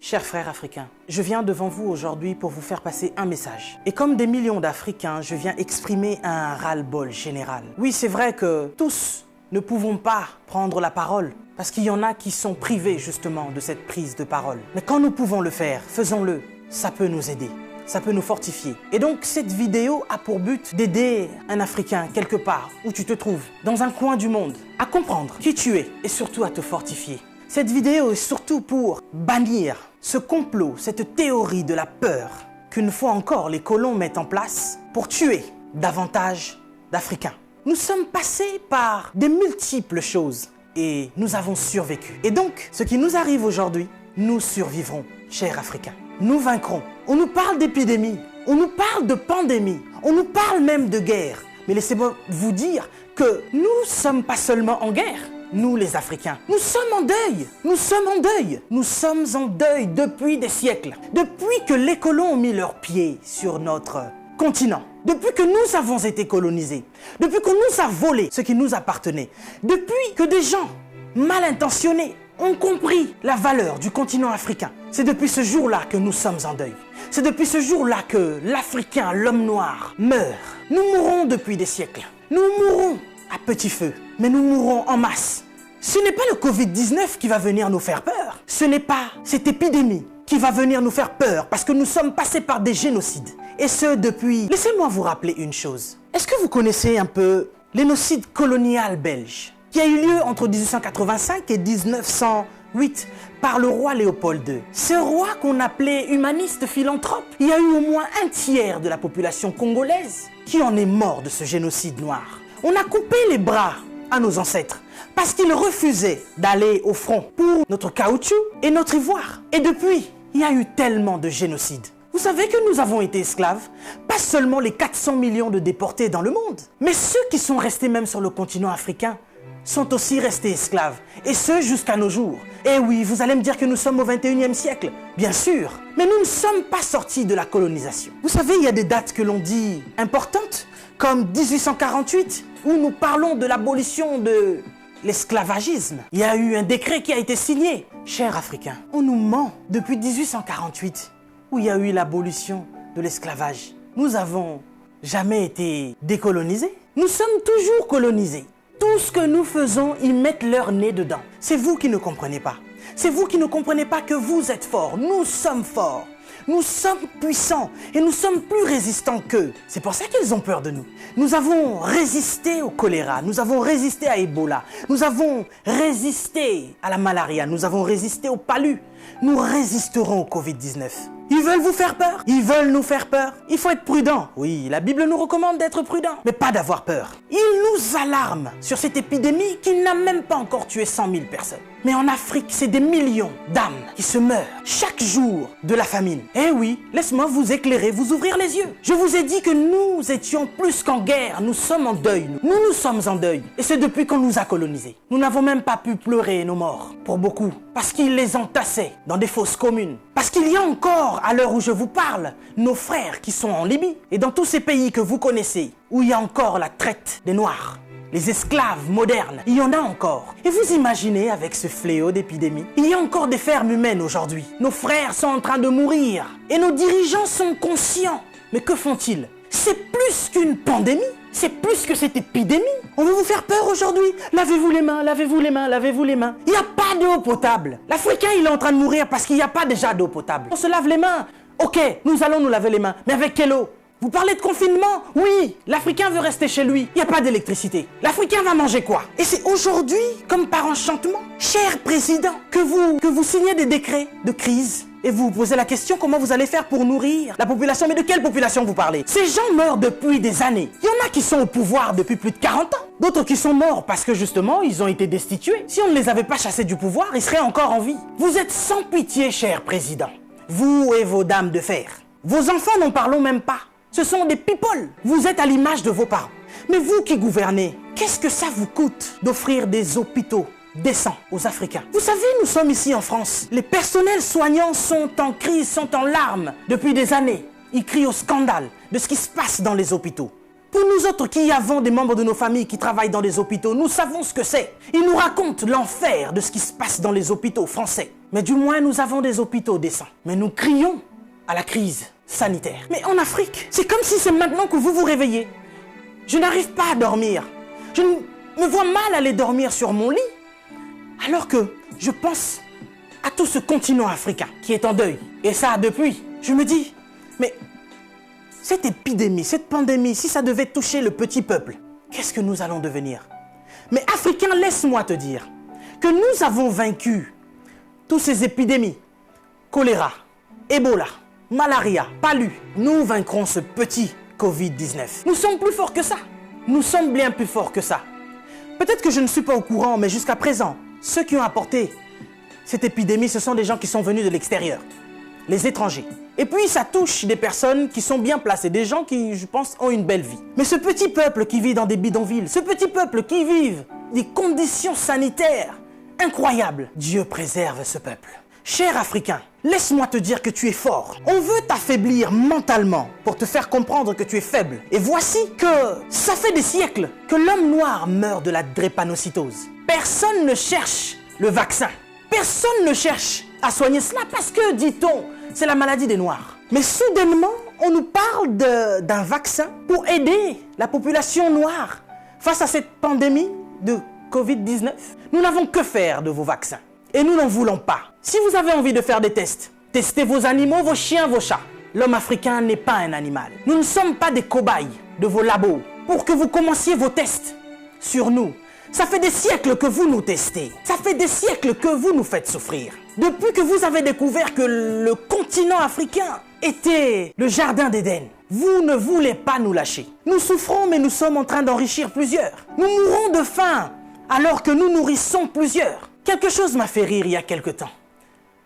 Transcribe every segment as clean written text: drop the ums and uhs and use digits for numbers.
Chers frères africains, je viens devant vous aujourd'hui pour vous faire passer un message. Et comme des millions d'Africains, je viens exprimer un ras-le-bol général. Oui, c'est vrai que tous ne pouvons pas prendre la parole, parce qu'il y en a qui sont privés justement de cette prise de parole. Mais quand nous pouvons le faire, faisons-le. Ça peut nous aider, ça peut nous fortifier. Et donc cette vidéo a pour but d'aider un Africain quelque part où tu te trouves, dans un coin du monde, à comprendre qui tu es et surtout à te fortifier. Cette vidéo est surtout pour bannir ce complot, cette théorie de la peur qu'une fois encore les colons mettent en place pour tuer davantage d'Africains. Nous sommes passés par des multiples choses et nous avons survécu. Et donc, ce qui nous arrive aujourd'hui, nous survivrons, chers Africains. Nous vaincrons. On nous parle d'épidémie, on nous parle de pandémie, on nous parle même de guerre. Mais laissez-moi vous dire que nous ne sommes pas seulement en guerre. Nous les Africains, nous sommes en deuil, nous sommes en deuil, nous sommes en deuil depuis des siècles, depuis que les colons ont mis leurs pieds sur notre continent, depuis que nous avons été colonisés, depuis qu'on nous a volé ce qui nous appartenait, depuis que des gens mal intentionnés ont compris la valeur du continent africain. C'est depuis ce jour-là que nous sommes en deuil. C'est depuis ce jour-là que l'Africain, l'homme noir, meurt. Nous mourrons depuis des siècles. Nous mourrons à petit feu, mais nous mourrons en masse. Ce n'est pas le Covid-19 qui va venir nous faire peur. Ce n'est pas cette épidémie qui va venir nous faire peur parce que nous sommes passés par des génocides. Et ce depuis... Laissez-moi vous rappeler une chose. Est-ce que vous connaissez un peu l'énocide colonial belge qui a eu lieu entre 1885 et 1908 par le roi Léopold II? Ce roi qu'on appelait humaniste philanthrope, il y a eu au moins un tiers de la population congolaise qui en est mort de ce génocide noir. On a coupé les bras à nos ancêtres parce qu'ils refusaient d'aller au front pour notre caoutchouc et notre ivoire. Et depuis, il y a eu tellement de génocides. Vous savez que nous avons été esclaves, pas seulement les 400 millions de déportés dans le monde, mais ceux qui sont restés même sur le continent africain sont aussi restés esclaves, et ce jusqu'à nos jours. Et oui, vous allez me dire que nous sommes au 21e siècle, bien sûr, mais nous ne sommes pas sortis de la colonisation. Vous savez, il y a des dates que l'on dit importantes, comme 1848, où nous parlons de l'abolition de l'esclavagisme. Il y a eu un décret qui a été signé. Chers Africains, on nous ment depuis 1848, où il y a eu l'abolition de l'esclavage. Nous n'avons jamais été décolonisés. Nous sommes toujours colonisés. Tout ce que nous faisons, ils mettent leur nez dedans. C'est vous qui ne comprenez pas. C'est vous qui ne comprenez pas que vous êtes forts. Nous sommes forts. Nous sommes puissants et nous sommes plus résistants qu'eux. C'est pour ça qu'ils ont peur de nous. Nous avons résisté au choléra, nous avons résisté à Ebola, nous avons résisté à la malaria, nous avons résisté au palu. Nous résisterons au Covid-19. Ils veulent vous faire peur. Ils veulent nous faire peur. Il faut être prudent. Oui, la Bible nous recommande d'être prudent, mais pas d'avoir peur. Ils nous alarment sur cette épidémie qui n'a même pas encore tué 100 000 personnes. Mais en Afrique, c'est des millions d'âmes qui se meurent chaque jour de la famine. Eh oui, laisse-moi vous éclairer, vous ouvrir les yeux. Je vous ai dit que nous étions plus qu'en guerre. Nous sommes en deuil. Nous sommes en deuil. Et c'est depuis qu'on nous a colonisés. Nous n'avons même pas pu pleurer nos morts, pour beaucoup, parce qu'ils les entassaient dans des fosses communes. Parce qu'il y a encore, à l'heure où je vous parle, nos frères qui sont en Libye et dans tous ces pays que vous connaissez, où il y a encore la traite des Noirs. Les esclaves modernes, il y en a encore. Et vous imaginez avec ce fléau d'épidémie, il y a encore des fermes humaines aujourd'hui. Nos frères sont en train de mourir et nos dirigeants sont conscients. Mais que font-ils? C'est plus qu'une pandémie, c'est plus que cette épidémie. On veut vous faire peur aujourd'hui. Lavez-vous les mains, lavez-vous les mains, lavez-vous les mains. Il n'y a pas d'eau potable. L'Africain, il est en train de mourir parce qu'il n'y a pas déjà d'eau potable. On se lave les mains. Ok, nous allons nous laver les mains, mais avec quelle eau? Vous parlez de confinement? Oui, l'Africain veut rester chez lui. Il n'y a pas d'électricité. L'Africain va manger quoi? Et c'est aujourd'hui, comme par enchantement, cher président, que vous signez des décrets de crise. Et vous vous posez la question, comment vous allez faire pour nourrir la population? Mais de quelle population vous parlez? Ces gens meurent depuis des années. Il y en a qui sont au pouvoir depuis plus de 40 ans. D'autres qui sont morts parce que justement, ils ont été destitués. Si on ne les avait pas chassés du pouvoir, ils seraient encore en vie. Vous êtes sans pitié, cher président. Vous et vos dames de fer. Vos enfants, n'en parlons même pas. Ce sont des people. Vous êtes à l'image de vos parents. Mais vous qui gouvernez, qu'est-ce que ça vous coûte d'offrir des hôpitaux décents aux Africains? Vous savez, nous sommes ici en France. Les personnels soignants sont en crise, sont en larmes depuis des années. Ils crient au scandale de ce qui se passe dans les hôpitaux. Pour nous autres qui avons des membres de nos familles qui travaillent dans des hôpitaux, nous savons ce que c'est. Ils nous racontent l'enfer de ce qui se passe dans les hôpitaux français. Mais du moins, nous avons des hôpitaux décents. Mais nous crions à la crise sanitaire. Mais en Afrique, c'est comme si c'est maintenant que vous vous réveillez. Je n'arrive pas à dormir. Je me vois mal aller dormir sur mon lit. Alors que je pense à tout ce continent africain qui est en deuil. Et ça, depuis, je me dis, mais cette épidémie, cette pandémie, si ça devait toucher le petit peuple, qu'est-ce que nous allons devenir? Mais Africains, laisse-moi te dire que nous avons vaincu toutes ces épidémies. Choléra, Ebola, malaria, palu. Nous vaincrons ce petit Covid-19. Nous sommes plus forts que ça. Nous sommes bien plus forts que ça. Peut-être que je ne suis pas au courant, mais jusqu'à présent, ceux qui ont apporté cette épidémie, ce sont des gens qui sont venus de l'extérieur, les étrangers. Et puis ça touche des personnes qui sont bien placées, des gens qui, je pense, ont une belle vie. Mais ce petit peuple qui vit dans des bidonvilles, ce petit peuple qui vit des conditions sanitaires incroyables, Dieu préserve ce peuple. Cher Africain, laisse-moi te dire que tu es fort. On veut t'affaiblir mentalement pour te faire comprendre que tu es faible. Et voici que ça fait des siècles que l'homme noir meurt de la drépanocytose. Personne ne cherche le vaccin. Personne ne cherche à soigner cela parce que, dit-on, c'est la maladie des Noirs. Mais soudainement, on nous parle d'un vaccin pour aider la population noire face à cette pandémie de Covid-19. Nous n'avons que faire de vos vaccins. Et nous n'en voulons pas. Si vous avez envie de faire des tests, testez vos animaux, vos chiens, vos chats. L'homme africain n'est pas un animal. Nous ne sommes pas des cobayes de vos labos pour que vous commenciez vos tests sur nous. Ça fait des siècles que vous nous testez. Ça fait des siècles que vous nous faites souffrir. Depuis que vous avez découvert que le continent africain était le jardin d'Éden, vous ne voulez pas nous lâcher. Nous souffrons, mais nous sommes en train d'enrichir plusieurs. Nous mourrons de faim alors que nous nourrissons plusieurs. Quelque chose m'a fait rire il y a quelque temps.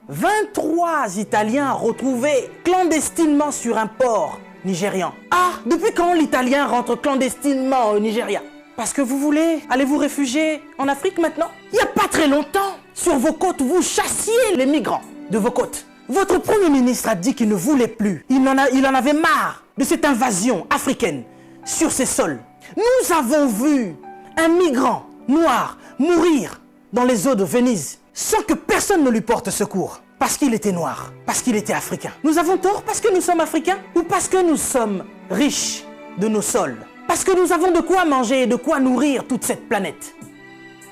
23 Italiens retrouvés clandestinement sur un port nigérian. Ah, depuis quand l'Italien rentre clandestinement au Nigeria? Parce que vous voulez aller vous réfugier en Afrique maintenant? Il n'y a pas très longtemps, sur vos côtes, vous chassiez les migrants de vos côtes. Votre Premier ministre a dit qu'il ne voulait plus. Il en avait marre de cette invasion africaine sur ses sols. Nous avons vu un migrant noir mourir dans les eaux de Venise sans que personne ne lui porte secours. Parce qu'il était noir, parce qu'il était africain. Nous avons tort parce que nous sommes africains ou parce que nous sommes riches de nos sols? Parce que nous avons de quoi manger et de quoi nourrir toute cette planète.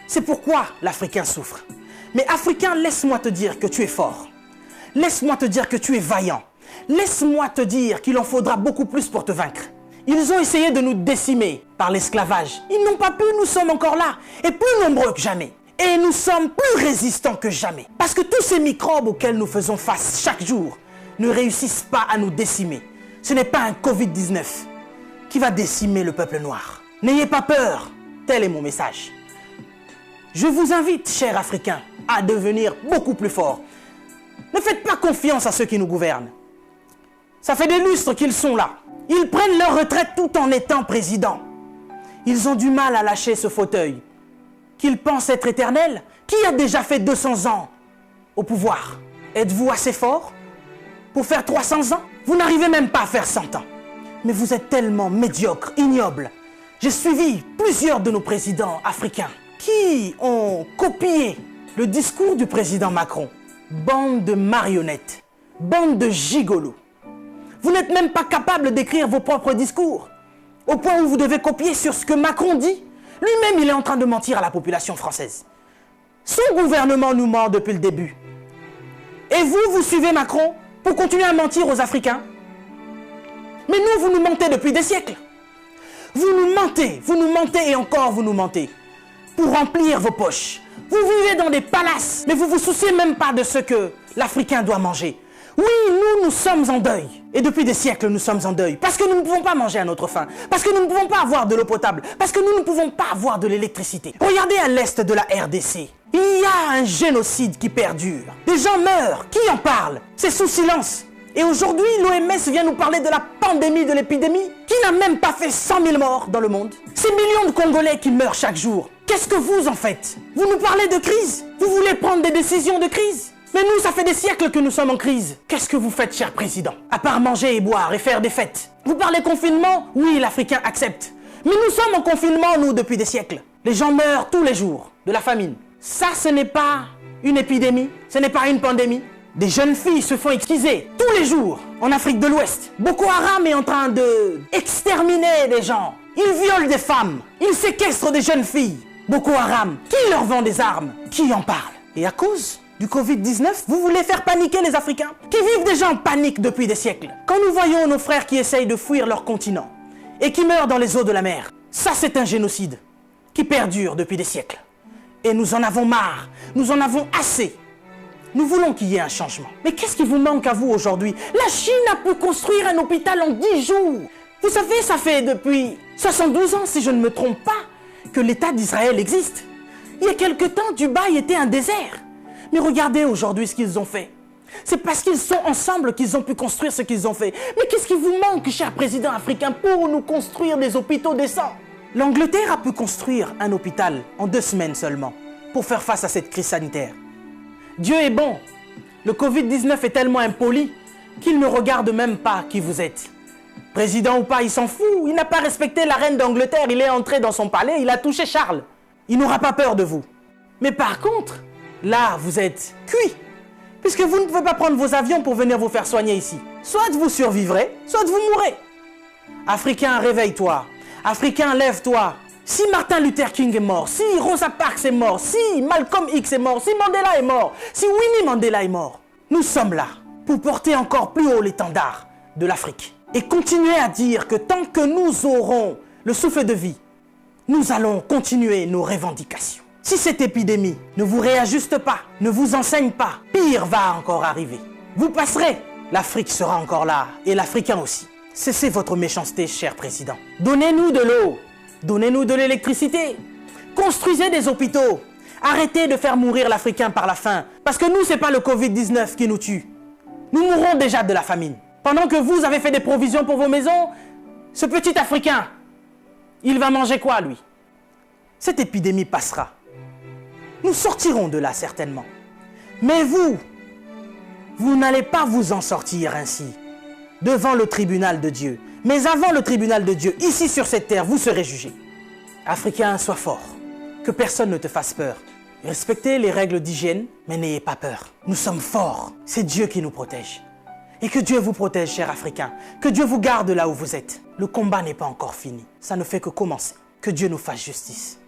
C'est pourquoi l'Africain souffre. Mais Africain, laisse-moi te dire que tu es fort. Laisse-moi te dire que tu es vaillant. Laisse-moi te dire qu'il en faudra beaucoup plus pour te vaincre. Ils ont essayé de nous décimer par l'esclavage. Ils n'ont pas pu, nous sommes encore là. Et plus nombreux que jamais. Et nous sommes plus résistants que jamais. Parce que tous ces microbes auxquels nous faisons face chaque jour ne réussissent pas à nous décimer. Ce n'est pas un Covid-19 qui va décimer le peuple noir. N'ayez pas peur, tel est mon message. Je vous invite, chers Africains, à devenir beaucoup plus forts. Ne faites pas confiance à ceux qui nous gouvernent. Ça fait des lustres qu'ils sont là. Ils prennent leur retraite tout en étant présidents. Ils ont du mal à lâcher ce fauteuil qu'ils pensent être éternel. Qui a déjà fait 200 ans au pouvoir? Êtes-vous assez fort pour faire 300 ans? Vous n'arrivez même pas à faire 100 ans. Mais vous êtes tellement médiocre, ignoble. J'ai suivi plusieurs de nos présidents africains qui ont copié le discours du président Macron. Bande de marionnettes, bande de gigolos. Vous n'êtes même pas capable d'écrire vos propres discours, au point où vous devez copier sur ce que Macron dit. Lui-même, il est en train de mentir à la population française. Son gouvernement nous ment depuis le début. Et vous, vous suivez Macron pour continuer à mentir aux Africains? Mais nous, vous nous mentez depuis des siècles. Vous nous mentez et encore vous nous mentez. Pour remplir vos poches. Vous vivez dans des palaces, mais vous vous souciez même pas de ce que l'Africain doit manger. Oui, nous sommes en deuil. Et depuis des siècles, nous sommes en deuil. Parce que nous ne pouvons pas manger à notre faim. Parce que nous ne pouvons pas avoir de l'eau potable. Parce que nous ne pouvons pas avoir de l'électricité. Regardez à l'est de la RDC. Il y a un génocide qui perdure. Des gens meurent. Qui en parle? C'est sous silence. Et aujourd'hui, l'OMS vient nous parler de la pandémie, de l'épidémie, qui n'a même pas fait 100 000 morts dans le monde. Ces millions de Congolais qui meurent chaque jour. Qu'est-ce que vous en faites? Vous nous parlez de crise? Vous voulez prendre des décisions de crise? Mais nous, ça fait des siècles que nous sommes en crise. Qu'est-ce que vous faites, cher président? À part manger et boire et faire des fêtes. Vous parlez confinement? Oui, l'Africain accepte. Mais nous sommes en confinement, nous, depuis des siècles. Les gens meurent tous les jours de la famine. Ça, ce n'est pas une épidémie, ce n'est pas une pandémie. Des jeunes filles se font exquiser tous les jours en Afrique de l'Ouest. Boko Haram est en train de exterminer des gens. Ils violent des femmes, ils séquestrent des jeunes filles. Boko Haram, qui leur vend des armes? Qui en parle? Et à cause du Covid-19, vous voulez faire paniquer les Africains qui vivent déjà en panique depuis des siècles. Quand nous voyons nos frères qui essayent de fuir leur continent et qui meurent dans les eaux de la mer, ça c'est un génocide qui perdure depuis des siècles. Et nous en avons marre, nous en avons assez. Nous voulons qu'il y ait un changement. Mais qu'est-ce qui vous manque à vous aujourd'hui? La Chine a pu construire un hôpital en 10 jours. Vous savez, ça fait depuis 72 ans, si je ne me trompe pas, que l'État d'Israël existe. Il y a quelque temps, Dubaï était un désert. Mais regardez aujourd'hui ce qu'ils ont fait. C'est parce qu'ils sont ensemble qu'ils ont pu construire ce qu'ils ont fait. Mais qu'est-ce qui vous manque, cher président africain, pour nous construire des hôpitaux décents? L'Angleterre a pu construire un hôpital en 2 semaines seulement pour faire face à cette crise sanitaire. Dieu est bon. Le Covid-19 est tellement impoli qu'il ne regarde même pas qui vous êtes. Président ou pas, il s'en fout. Il n'a pas respecté la reine d'Angleterre. Il est entré dans son palais, il a touché Charles. Il n'aura pas peur de vous. Mais par contre, là, vous êtes cuit. Puisque vous ne pouvez pas prendre vos avions pour venir vous faire soigner ici. Soit vous survivrez, soit vous mourrez. Africain, réveille-toi. Africain, lève-toi. Si Martin Luther King est mort, si Rosa Parks est mort, si Malcolm X est mort, si Mandela est mort, si Winnie Mandela est mort, nous sommes là pour porter encore plus haut l'étendard de l'Afrique. Et continuer à dire que tant que nous aurons le souffle de vie, nous allons continuer nos revendications. Si cette épidémie ne vous réajuste pas, ne vous enseigne pas, pire va encore arriver. Vous passerez, l'Afrique sera encore là, et l'Africain aussi. Cessez votre méchanceté, cher président. Donnez-nous de l'eau, donnez-nous de l'électricité, construisez des hôpitaux, arrêtez de faire mourir l'Africain par la faim, parce que nous, ce n'est pas le Covid-19 qui nous tue. Nous mourrons déjà de la famine. Pendant que vous avez fait des provisions pour vos maisons, ce petit Africain, il va manger quoi, lui? Cette épidémie passera. Nous sortirons de là, certainement. Mais vous n'allez pas vous en sortir ainsi, devant le tribunal de Dieu. Mais avant le tribunal de Dieu, ici sur cette terre, vous serez jugés. Africain, sois fort. Que personne ne te fasse peur. Respectez les règles d'hygiène, mais n'ayez pas peur. Nous sommes forts. C'est Dieu qui nous protège. Et que Dieu vous protège, cher Africain. Que Dieu vous garde là où vous êtes. Le combat n'est pas encore fini. Ça ne fait que commencer. Que Dieu nous fasse justice.